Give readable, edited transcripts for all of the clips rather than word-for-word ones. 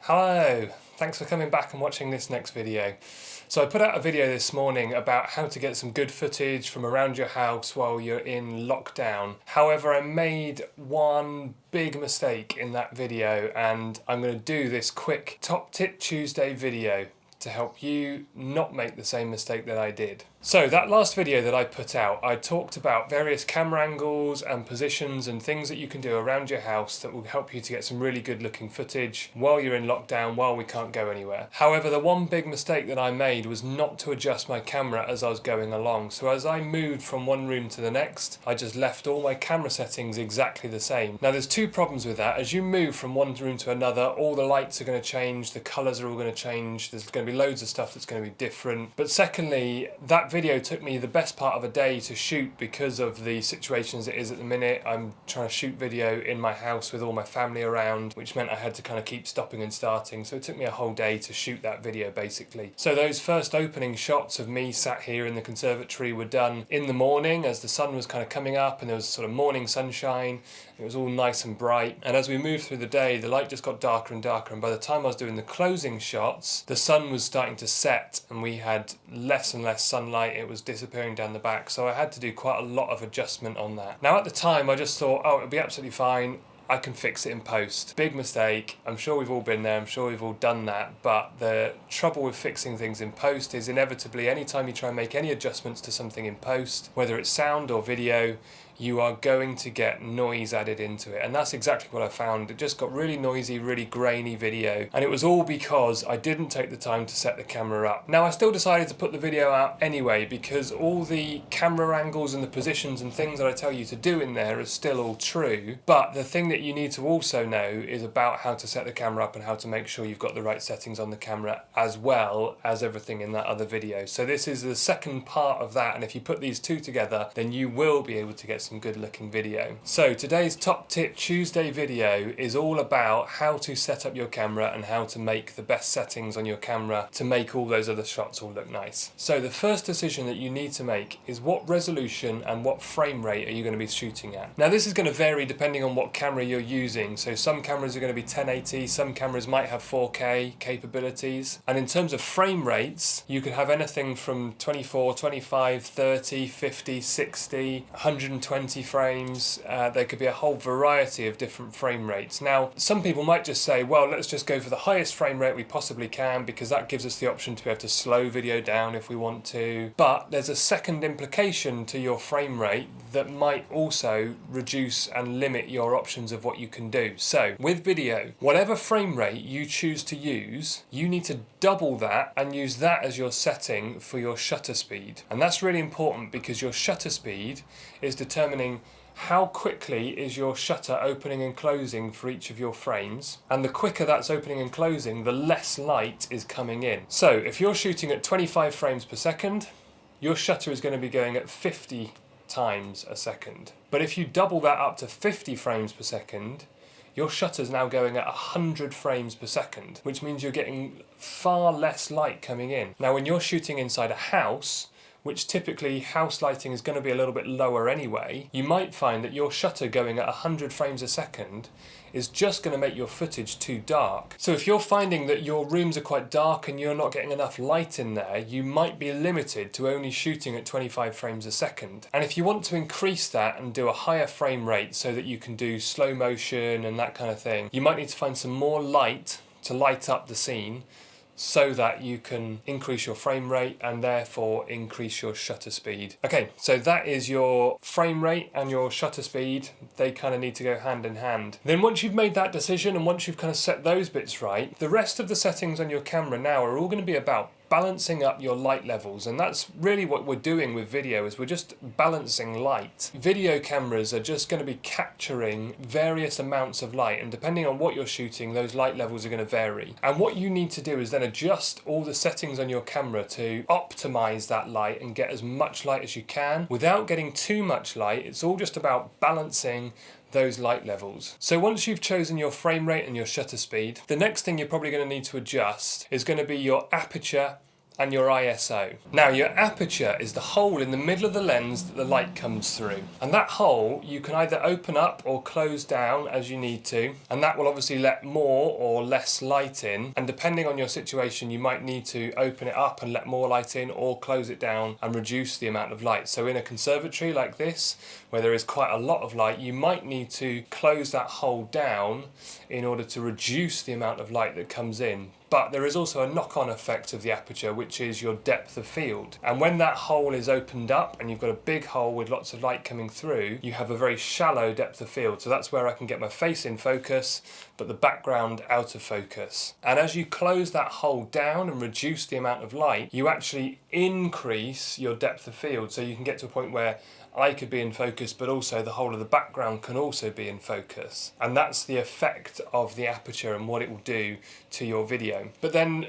Hello, thanks for coming back and watching this next video. So I put out a video this morning about how to get some good footage from around your house while you're in lockdown. However, I made one big mistake in that video and I'm going to do this quick Top Tip Tuesday video to help you not make the same mistake that I did. So that last video that I put out, I talked about various camera angles and positions and things that you can do around your house that will help you to get some really good looking footage while you're in lockdown, while we can't go anywhere. However, the one big mistake that I made was not to adjust my camera as I was going along. So as I moved from one room to the next, I just left all my camera settings exactly the same. Now there's two problems with that. As you move from one room to another, all the lights are going to change, the colours are all going to change, there's going to be loads of stuff that's going to be different. But secondly, that video took me the best part of a day to shoot because of the situations it is at the minute. I'm trying to shoot video in my house with all my family around, which meant I had to kind of keep stopping and starting. So it took me a whole day to shoot that video basically. So those first opening shots of me sat here in the conservatory were done in the morning as the sun was kind of coming up and there was sort of morning sunshine. It was all nice and bright. And as we moved through the day, the light just got darker and darker. And by the time I was doing the closing shots, the sun was starting to set and we had less and less sunlight. It was disappearing down the back. So I had to do quite a lot of adjustment on that. Now at the time, I just thought, oh, it'll be absolutely fine. I can fix it in post. Big mistake. I'm sure we've all been there. I'm sure we've all done that. But the trouble with fixing things in post is inevitably anytime you try and make any adjustments to something in post, whether it's sound or video, you are going to get noise added into it. And that's exactly what I found. It just got really noisy, really grainy video. And it was all because I didn't take the time to set the camera up. Now I still decided to put the video out anyway because all the camera angles and the positions and things that I tell you to do in there are still all true. But the thing that you need to also know is about how to set the camera up and how to make sure you've got the right settings on the camera as well as everything in that other video. So this is the second part of that. And if you put these two together, then you will be able to get some good looking video. So today's Top Tip Tuesday video is all about how to set up your camera and how to make the best settings on your camera to make all those other shots all look nice. So the first decision that you need to make is what resolution and what frame rate are you going to be shooting at. Now this is going to vary depending on what camera you're using. So some cameras are going to be 1080, some cameras might have 4K capabilities. And in terms of frame rates, you could have anything from 24, 25, 30, 50, 60, 120 frames. There could be a whole variety of different frame rates. Now, some people might just say, well, let's just go for the highest frame rate we possibly can because that gives us the option to be able to slow video down if we want to. But there's a second implication to your frame rate that might also reduce and limit your options of what you can do. So with video, whatever frame rate you choose to use, you need to double that and use that as your setting for your shutter speed. And that's really important because your shutter speed is determining how quickly is your shutter opening and closing for each of your frames. And the quicker that's opening and closing, the less light is coming in. So if you're shooting at 25 frames per second, your shutter is going to be going at 50 times a second. But if you double that up to 50 frames per second, your shutter's now going at 100 frames per second, which means you're getting far less light coming in. Now, when you're shooting inside a house, which typically house lighting is going to be a little bit lower anyway, you might find that your shutter going at 100 frames a second is just going to make your footage too dark. So if you're finding that your rooms are quite dark and you're not getting enough light in there, you might be limited to only shooting at 25 frames a second. And if you want to increase that and do a higher frame rate so that you can do slow motion and that kind of thing, you might need to find some more light to light up the scene so that you can increase your frame rate and therefore increase your shutter speed. Okay, so that is your frame rate and your shutter speed. They kind of need to go hand in hand. Then once you've made that decision and once you've kind of set those bits right, the rest of the settings on your camera now are all going to be about balancing up your light levels, and that's really what we're doing with video, is we're just balancing light. Video cameras are just going to be capturing various amounts of light, and depending on what you're shooting, those light levels are going to vary. And what you need to do is then adjust all the settings on your camera to optimize that light and get as much light as you can without getting too much light. It's all just about balancing those light levels. So once you've chosen your frame rate and your shutter speed, the next thing you're probably going to need to adjust is going to be your aperture and your ISO. Now your aperture is the hole in the middle of the lens that the light comes through, and that hole you can either open up or close down as you need to, and that will obviously let more or less light in, and depending on your situation you might need to open it up and let more light in, or close it down and reduce the amount of light. So in a conservatory like this, where there is quite a lot of light, you might need to close that hole down in order to reduce the amount of light that comes in. But there is also a knock-on effect of the aperture, which is your depth of field. And when that hole is opened up and you've got a big hole with lots of light coming through, you have a very shallow depth of field. So that's where I can get my face in focus, but the background out of focus. And as you close that hole down and reduce the amount of light, you actually increase your depth of field. So you can get to a point where I could be in focus, but also the whole of the background can also be in focus. And that's the effect of the aperture and what it will do to your video. But then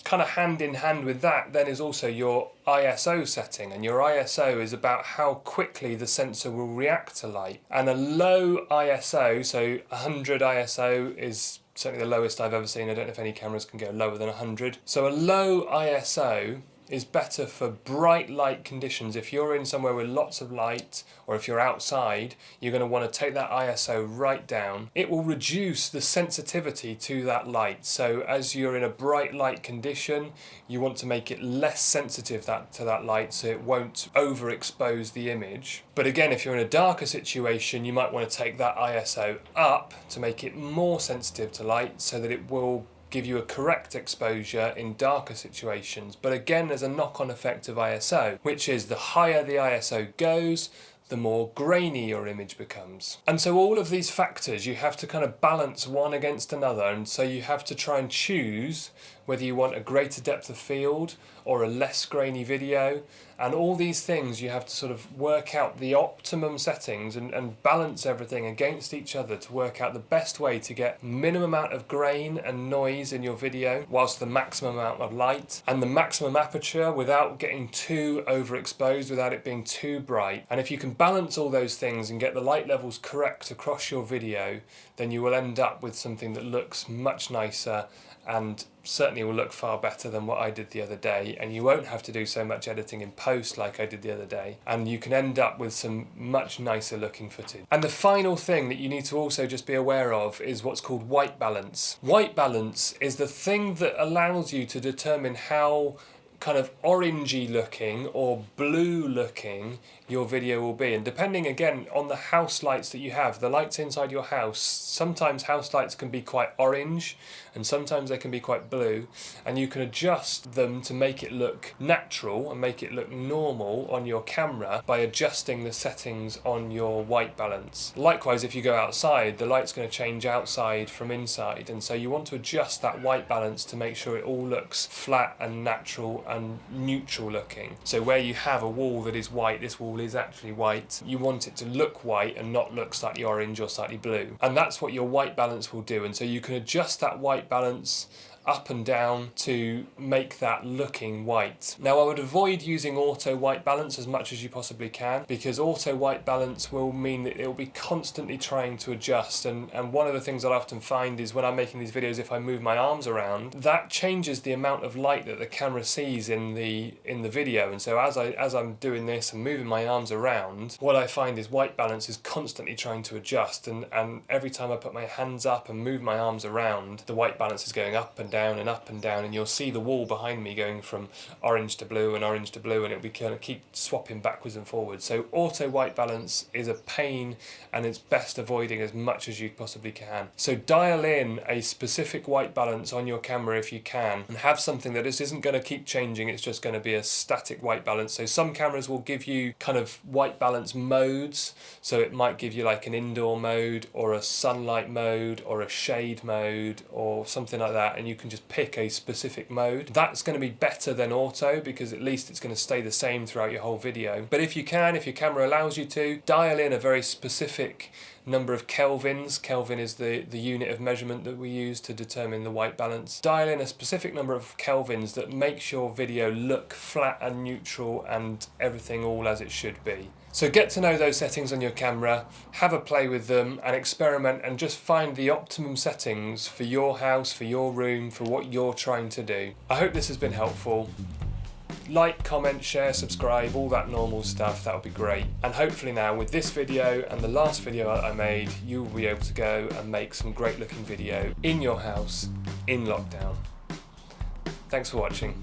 kind of hand in hand with that then is also your ISO setting, and your ISO is about how quickly the sensor will react to light. And a low ISO, so 100 ISO is certainly the lowest I've ever seen. I don't know if any cameras can go lower than 100. So a low ISO is better for bright light conditions. If you're in somewhere with lots of light, or if you're outside, you're going to want to take that ISO right down. It will reduce the sensitivity to that light. So as you're in a bright light condition, you want to make it less sensitive to that light so it won't overexpose the image. But again, if you're in a darker situation, you might want to take that ISO up to make it more sensitive to light so that it will give you a correct exposure in darker situations. But again, there's a knock-on effect of ISO, which is the higher the ISO goes, the more grainy your image becomes. And so all of these factors, you have to kind of balance one against another, and so you have to try and choose whether you want a greater depth of field or a less grainy video. And all these things you have to sort of work out the optimum settings and balance everything against each other to work out the best way to get minimum amount of grain and noise in your video whilst the maximum amount of light and the maximum aperture without getting too overexposed, without it being too bright. And if you can balance all those things and get the light levels correct across your video, then you will end up with something that looks much nicer and certainly will look far better than what I did the other day, and you won't have to do so much editing in post like I did the other day, and you can end up with some much nicer looking footage. And the final thing that you need to also just be aware of is what's called white balance. White balance is the thing that allows you to determine how kind of orangey looking or blue looking your video will be. And depending again on the house lights that you have, the lights inside your house, sometimes house lights can be quite orange and sometimes they can be quite blue, and you can adjust them to make it look natural and make it look normal on your camera by adjusting the settings on your white balance. Likewise, if you go outside, the light's going to change outside from inside, and so you want to adjust that white balance to make sure it all looks flat and natural and neutral looking. So where you have a wall that is white, this wall is actually white, you want it to look white and not look slightly orange or slightly blue. And that's what your white balance will do. And so you can adjust that white balance up and down to make that looking white. Now I would avoid using auto white balance as much as you possibly can, because auto white balance will mean that it will be constantly trying to adjust, and one of the things I often find is when I'm making these videos, if I move my arms around, that changes the amount of light that the camera sees in the video. And so as I'm doing this and moving my arms around, what I find is white balance is constantly trying to adjust, and every time I put my hands up and move my arms around, the white balance is going up and down and up and down, and you'll see the wall behind me going from orange to blue and orange to blue, and it'll be kind of keep swapping backwards and forwards. So auto white balance is a pain, and it's best avoiding as much as you possibly can. So dial in a specific white balance on your camera if you can, and have something that isn't going to keep changing, it's just going to be a static white balance. So some cameras will give you kind of white balance modes, so it might give you like an indoor mode or a sunlight mode or a shade mode or something like that, and you can just pick a specific mode. That's going to be better than auto, because at least it's going to stay the same throughout your whole video. But if you can, if your camera allows you to, dial in a very specific number of kelvins. Kelvin is the unit of measurement that we use to determine the white balance. Dial in a specific number of kelvins that makes your video look flat and neutral and everything all as it should be. So get to know those settings on your camera, have a play with them and experiment and just find the optimum settings for your house, for your room, for what you're trying to do. I hope this has been helpful. Like, comment, share, subscribe, all that normal stuff, that would be great. And hopefully now with this video and the last video I made, you will be able to go and make some great looking video in your house, in lockdown. Thanks for watching.